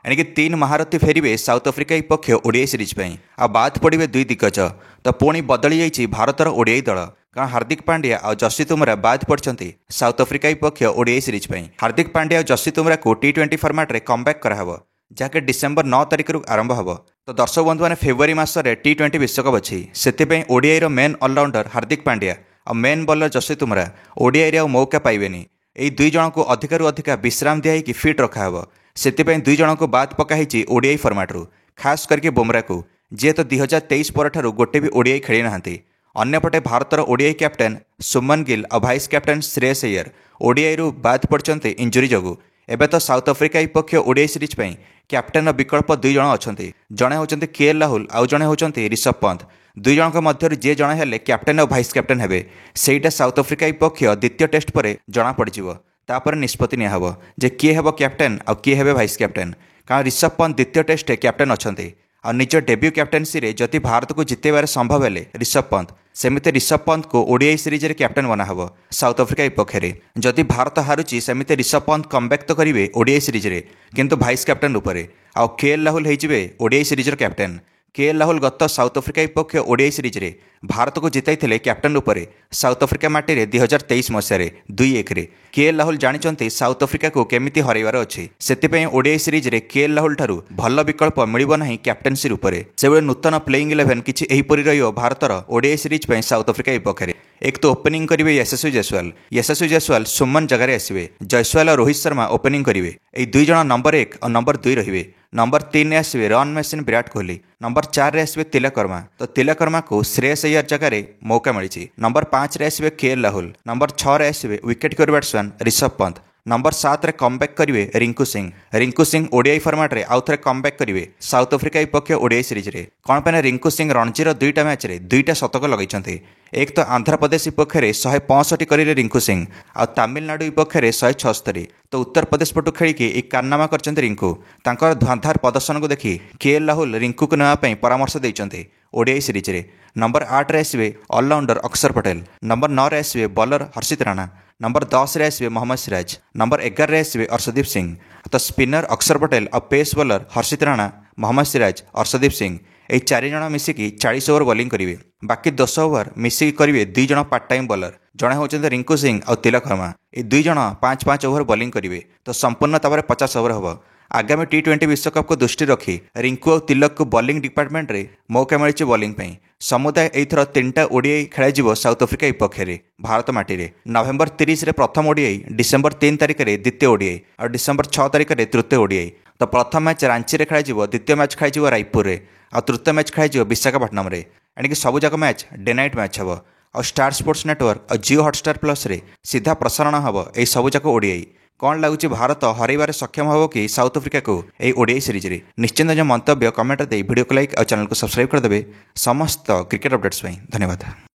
एणिक 3 महारथी फेरवे south Africa विपक्ष ODI series आ बाद पड़े 2 दिग्गज तो पुणी बदली जाइए भारतर ओडीआई दल कारण हार्दिक पांड्या और जसप्रीत बुमरा बाद पड़ते साउथ आफ्रिका विपक्ष ओडीआई सीरीज हार्दिक पांड्या और जसप्रीत बुमरा को T20 फर्माट रे कमबैक कराहब जहाँकि डिसेम्बर 9 तारिख आरंभ हो। तो दर्शक बंधु मैंने फेब्रुआरी मसरे T20 विश्वकप अच्छी से ओडीआई रो मेन ऑलराउंडर हार्दिक पांड्या और main bowler Jasprit Bumrah ODI मौका पाइबेनी। यही 2 जन को अधिकरू अधिका विश्राम दिखाई फिट रखाहब से 2 जन को बाद पकाई ओडीआई फर्माट्रु खास करके बुमरा को जी तो 2023 पर गोटे भी ओडीआई खेली ना। अन्यपटे भारतर ओडीआई कैप्टेन सुमन गिल और vice captain Shreyas Iyer ODI बाद पड़ते इंजुरी जोगु। एबे तो साउथ आफ्रिका विपक्ष ओडीआई सीरीज कैप्टेन विकल्प 2 जन अच्छा जड़े होती KL राहुल आउ जड़े होती ऋषभ पंत 2 जन मध्य जे जड़े हेले कैप्टेन और भाइस कैप्टेन हेबे सेटा साउथ आफ्रिका विपक्ष द्वितीय टेस्ट पर जना पड़जिवो। तापर निष्पत्ति नियाहब जे किए हेब कैप्टेन और किए हेबे भाइस कैप्टेन कारण ऋषभ पंत द्वितीय टेस्ट कैप्टेन अच्छा और निज डेब्यू कैप्टेनसी रे जदि भारत को जितेबार संभव है ऋषभ पंत सेमिति ऋषभ पंत को ओडीआई सीरीज रे कैप्टेन बनाहब साउथ आफ्रिका विपक्ष में। जदि भारत हारुची सेमिति ऋषभ पंत कमबैक तो करेंगे ओडीआई सीरीज रे किंतु भाइस कैप्टेन रूपे आउ KL राहुल होइजिबे ODI series captain. KL Rahul गत साउथ आफ्रिका विपक्ष ओडीआई सीरीज रे भारत को जिताई कैप्टेन रूपे साउथ आफ्रिका माटी रे 2023 मसीह 2-1 रे। KL राहुल जानी साउथ आफ्रिका को केमिति हरइबार अच्छी से ओडीआई सीरीज रे KL राहुल ठारू भल विकल्प मिलिब नहीं कैप्टेनसी रूपे से नूतन प्लेइंग 11 किछि एहिपरि रहियो भारतर ओडीआई सीरीज साउथ आफ्रिका विपक्ष में। एक तो ओपनिंग करेंगे यशस्वी जायसवाल सुमन जगह आसवे जयसवाल और रोहित शर्मा ओपनिंग करेंगे। यही 2 जन नंबर 1 और नंबर 2 रहिबे। नंबर 3 आसवे run machine Virat Kohli. Number 4 रे आसवे तिलक वर्मा तो तिलक वर्मा को श्रेयस अय्यर जगह मौका मिली। नंबर 5 रे आसवे KL राहुल। नंबर 6 रे आसवे wicket keeper batsman Rishabh Pant. Number 7 रे कमबैक करेंगे रिंकू सिंह ओडीआई फर्माट रे आउ थे कमबैक करेंगे साउथ आफ्रिका विपक्ष ओडीआई सीरीज रे। कौन पे रिंकू सिंह रणजीर 2टा मैच रे 2टा शतक लगे। एक तो आंध्र प्रदेश विपक्ष में 165 करेंगे रिंकू सिंह और तमिलनाडु विपक्ष में 176 तो उत्तर प्रदेश पटु खेलिकी एक कारनामा करते रिंकू तांकर धुआंधार प्रदर्शन को देखी KL राहुल रिंकू को नापी परामर्श देते ओडीआई सीरीज रे। नंबर 8 रे आसवे ऑलराउंडर अक्षर पटेल। नंबर 9 रे आसवे बॉलर हर्षित राणा। नंबर 10 रे आसवे मोहम्मद सिराज। नंबर 11 रे आसवे अर्शदीप सिंह तो स्पिनर अक्षर पटेल और पेस बॉलर हर्षित राणा मोहम्मद सिराज अर्शदीप सिंह यही 4 जन मिसिकी 40 ओवर बॉलिंग करेंगे। बाकी 10 ओवर मिसिकी करेंगे 2 जन पार्ट टाइम बॉलर जड़े होती रिंकू सिंह और तिलक वर्मा। ये 2 जन 5-5 ओवर बॉलिंग करेंगे तो संपूर्ण तापर 50 ओवर हम। आगामी T20 विश्वकप को दृष्टि रखी रिंकू और तिलक को बॉलिंग डिपार्टमेंट रे मौका मिली बॉलिंग समुदाय एथर 3टा ओडीआई खेल साउथ आफ्रिका विपक्ष में भारत माटी रे। नवेम्बर 30 रे प्रथम ओडीआई डिसेम्बर 3 तारिख में द्वितीय ओडीआई और डिसेम्बर 6 तारिख में तृतीय ओडीआई। तो प्रथम मैच रांची रे खेल द्वितीय मैच खेल रायपुर रे और तृतीय मैच खेल विशाखापट्टनम रे। एणिक सबूक मैच डे नाइट मैच हम और स्टार स्पोर्ट्स नेटवर्क और जियो हॉटस्टार प्लस रे सीधा प्रसारण हम यही सबूक ओडीआई। कौन लगुच भारत हरइबार सक्षम हो कि साउथ आफ्रिका को यही ओडीआई सीरीज रे। निश्चिंत जो मंतव्य कमेंट दे वीडियो को लाइक और चैनल को सब्सक्राइब करदे समस्त क्रिकेट अपडेट्स धन्यवाद।